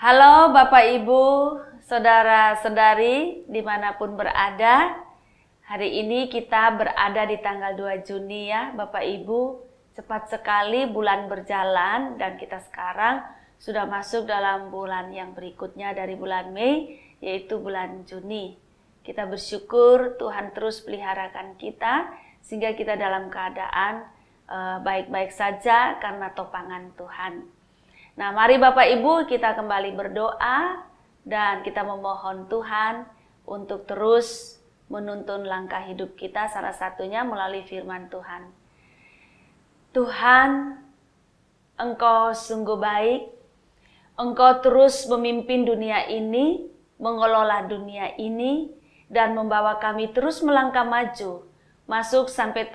Halo Bapak Ibu, Saudara-saudari dimanapun berada. Hari ini kita berada di tanggal 2 Juni ya Bapak Ibu. Cepat sekali bulan berjalan dan kita sekarang sudah masuk dalam bulan yang berikutnya dari bulan Mei, yaitu bulan Juni. Kita bersyukur Tuhan terus peliharakan kita sehingga kita dalam keadaan baik-baik saja karena topangan Tuhan. Nah, mari Bapak Ibu kita kembali berdoa dan kita memohon Tuhan untuk terus menuntun langkah hidup kita, salah satunya melalui firman Tuhan. Tuhan, Engkau sungguh baik, Engkau terus memimpin dunia ini, mengelola dunia ini, dan membawa kami terus melangkah maju, masuk sampai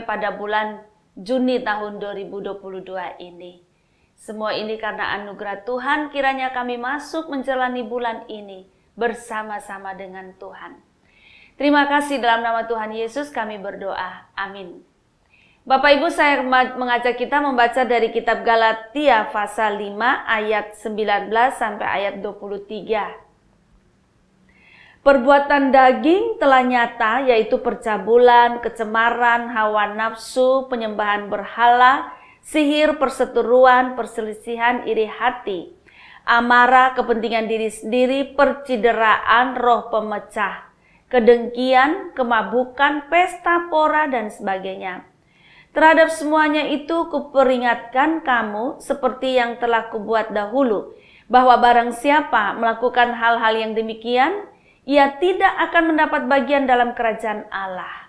pada bulan Juni tahun 2022 ini. Semua ini karena anugerah Tuhan, kiranya kami masuk menjalani bulan ini bersama-sama dengan Tuhan. Terima kasih, dalam nama Tuhan Yesus kami berdoa. Amin. Bapak Ibu, saya mengajak kita membaca dari kitab Galatia pasal 5 ayat 19 sampai ayat 23. Perbuatan daging telah nyata, yaitu percabulan, kecemaran, hawa nafsu, penyembahan berhala, sihir, perseteruan, perselisihan, iri hati, amarah, kepentingan diri sendiri, percideraan, roh pemecah, kedengkian, kemabukan, pesta pora, dan sebagainya. Terhadap semuanya itu kuperingatkan kamu seperti yang telah kubuat dahulu, bahwa barang siapa melakukan hal-hal yang demikian, ia tidak akan mendapat bagian dalam kerajaan Allah.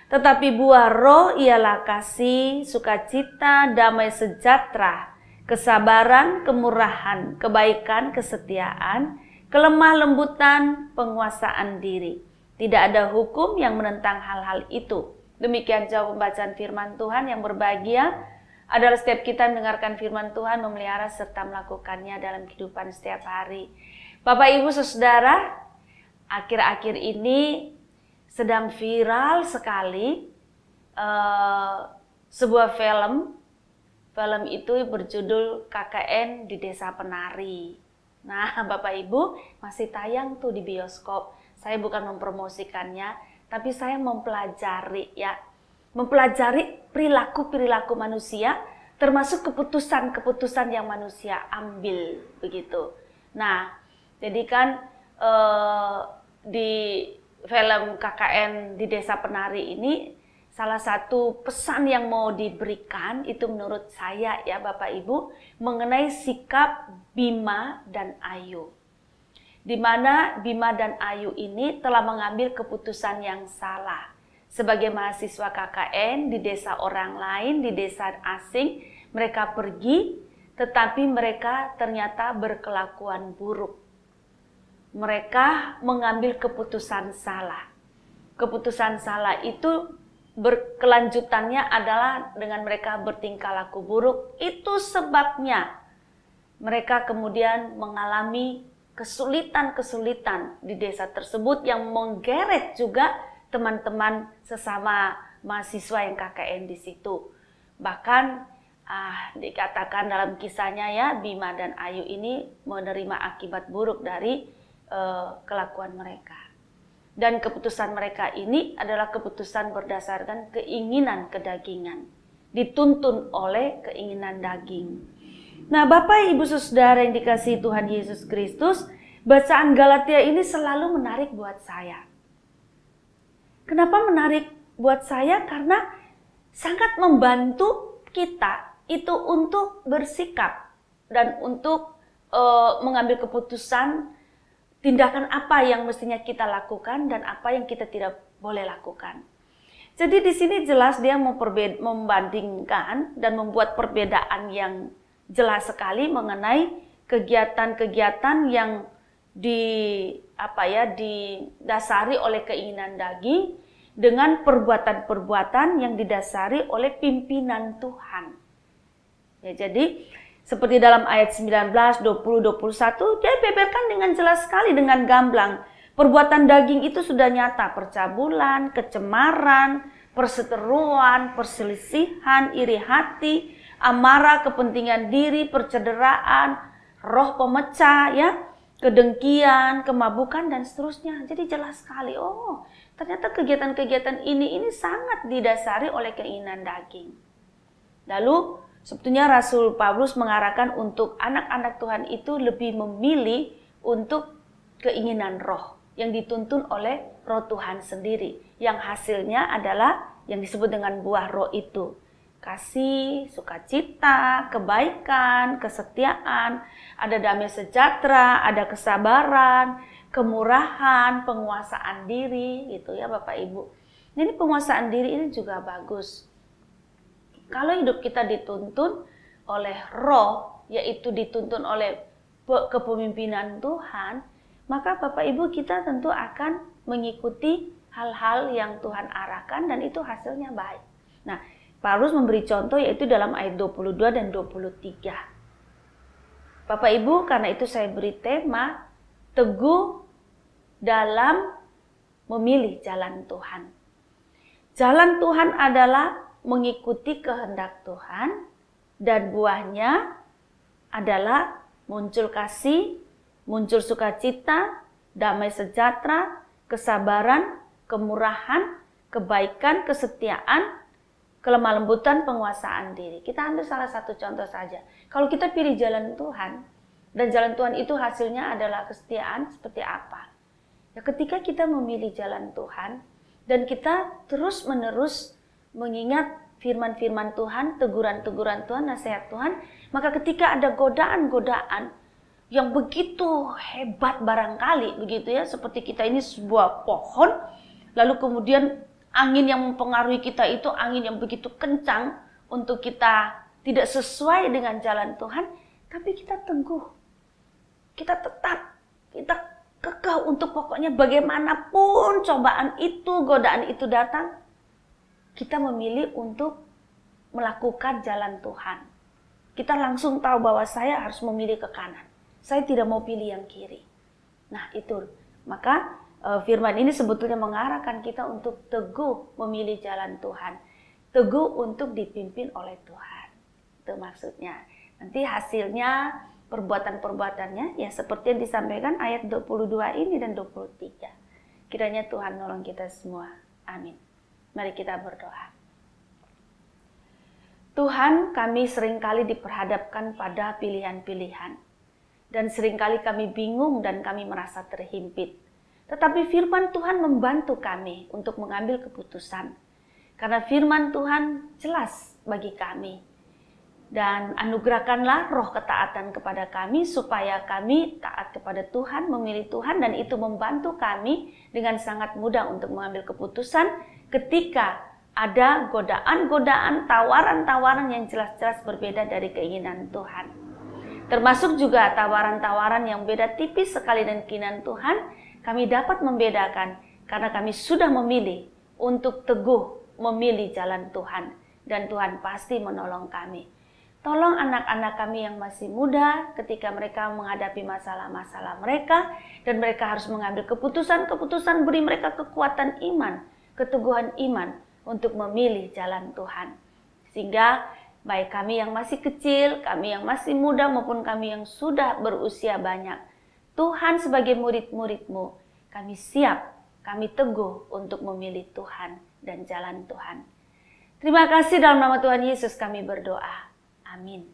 Tetapi buah roh ialah kasih, sukacita, damai sejahtera, kesabaran, kemurahan, kebaikan, kesetiaan, kelemah lembutan, penguasaan diri. Tidak ada hukum yang menentang hal-hal itu. Demikian jauh pembacaan firman Tuhan. Yang berbahagia adalah setiap kita mendengarkan firman Tuhan, memelihara serta melakukannya dalam kehidupan setiap hari. Bapak, Ibu, Saudara, akhir-akhir ini sedang viral sekali sebuah film. Film itu berjudul KKN di Desa Penari. Nah, Bapak Ibu, masih tayang tuh di bioskop. Saya bukan mempromosikannya, tapi saya mempelajari perilaku manusia, termasuk keputusan-keputusan yang manusia ambil begitu. Nah, jadi kan di film KKN di Desa Penari ini salah satu pesan yang mau diberikan itu menurut saya ya Bapak Ibu mengenai sikap Bima dan Ayu. Di mana Bima dan Ayu ini telah mengambil keputusan yang salah. Sebagai mahasiswa KKN di desa orang lain, di desa asing, mereka pergi tetapi mereka ternyata berkelakuan buruk. Mereka mengambil keputusan salah. Keputusan salah itu berkelanjutannya adalah dengan mereka bertingkah laku buruk. Itu sebabnya mereka kemudian mengalami kesulitan-kesulitan di desa tersebut yang menggeret juga teman-teman sesama mahasiswa yang KKN di situ. Bahkan dikatakan dalam kisahnya ya, Bima dan Ayu ini menerima akibat buruk dari kelakuan mereka. Dan keputusan mereka ini adalah keputusan berdasarkan keinginan kedagingan, dituntun oleh keinginan daging. Nah, Bapak Ibu Saudara yang dikasihi Tuhan Yesus Kristus, bacaan Galatia ini selalu menarik buat saya. Kenapa menarik buat saya? Karena sangat membantu kita itu untuk bersikap dan untuk mengambil keputusan tindakan apa yang mestinya kita lakukan dan apa yang kita tidak boleh lakukan. Jadi di sini jelas dia membandingkan dan membuat perbedaan yang jelas sekali mengenai kegiatan-kegiatan yang didasari oleh keinginan daging dengan perbuatan-perbuatan yang didasari oleh pimpinan Tuhan. Ya, jadi seperti dalam ayat 19, 20, 21, dia beberkan dengan jelas sekali, dengan gamblang. Perbuatan daging itu sudah nyata, percabulan, kecemaran, perseteruan, perselisihan, iri hati, amarah, kepentingan diri, percederaan, roh pemecah ya, kedengkian, kemabukan dan seterusnya. Jadi jelas sekali, oh ternyata kegiatan-kegiatan ini sangat didasari oleh keinginan daging. Lalu sebetulnya Rasul Paulus mengarahkan untuk anak-anak Tuhan itu lebih memilih untuk keinginan roh yang dituntun oleh roh Tuhan sendiri. Yang hasilnya adalah yang disebut dengan buah roh itu. Kasih, sukacita, kebaikan, kesetiaan, ada damai sejahtera, ada kesabaran, kemurahan, penguasaan diri, gitu ya Bapak Ibu. Jadi penguasaan diri ini juga bagus. Kalau hidup kita dituntun oleh roh, yaitu dituntun oleh kepemimpinan Tuhan, maka Bapak Ibu kita tentu akan mengikuti hal-hal yang Tuhan arahkan dan itu hasilnya baik. Nah, Paulus memberi contoh yaitu dalam ayat 22 dan 23. Bapak Ibu, karena itu saya beri tema teguh dalam memilih jalan Tuhan. Jalan Tuhan adalah mengikuti kehendak Tuhan dan buahnya adalah muncul kasih, muncul sukacita, damai sejahtera, kesabaran, kemurahan, kebaikan, kesetiaan, kelemah lembutan, penguasaan diri. Kita ambil salah satu contoh saja. Kalau kita pilih jalan Tuhan, dan jalan Tuhan itu hasilnya adalah kesetiaan, seperti apa? Ya, ketika kita memilih jalan Tuhan, dan kita terus-menerus mengingat firman-firman Tuhan, teguran-teguran Tuhan, nasihat Tuhan, maka ketika ada godaan-godaan yang begitu hebat barangkali, begitu ya, seperti kita ini sebuah pohon, lalu kemudian angin yang mempengaruhi kita itu angin yang begitu kencang untuk kita tidak sesuai dengan jalan Tuhan, tapi kita teguh. Kita tetap, kita kekeh untuk pokoknya bagaimanapun cobaan itu, godaan itu datang, kita memilih untuk melakukan jalan Tuhan. Kita langsung tahu bahwa saya harus memilih ke kanan. Saya tidak mau pilih yang kiri. Nah itu, maka firman ini sebetulnya mengarahkan kita untuk teguh memilih jalan Tuhan. Teguh untuk dipimpin oleh Tuhan. Itu maksudnya. Nanti hasilnya, perbuatan-perbuatannya, ya seperti yang disampaikan ayat 22 ini dan 23. Kiranya Tuhan nolong kita semua. Amin. Mari kita berdoa. Tuhan, kami seringkali diperhadapkan pada pilihan-pilihan. Dan seringkali kami bingung dan kami merasa terhimpit. Tetapi firman Tuhan membantu kami untuk mengambil keputusan. Karena firman Tuhan jelas bagi kami. Dan anugerahkanlah roh ketaatan kepada kami supaya kami taat kepada Tuhan, memilih Tuhan. Dan itu membantu kami dengan sangat mudah untuk mengambil keputusan ketika ada godaan-godaan, tawaran-tawaran yang jelas-jelas berbeda dari keinginan Tuhan. Termasuk juga tawaran-tawaran yang beda tipis sekali dengan keinginan Tuhan. Kami dapat membedakan karena kami sudah memilih untuk teguh memilih jalan Tuhan. Dan Tuhan pasti menolong kami. Tolong anak-anak kami yang masih muda ketika mereka menghadapi masalah-masalah mereka. Dan mereka harus mengambil keputusan-keputusan, beri mereka kekuatan iman, keteguhan iman untuk memilih jalan Tuhan. Sehingga baik kami yang masih kecil, kami yang masih muda maupun kami yang sudah berusia banyak, Tuhan sebagai murid-murid-Mu, kami siap, kami teguh untuk memilih Tuhan dan jalan Tuhan. Terima kasih dalam nama Tuhan Yesus kami berdoa. Amin.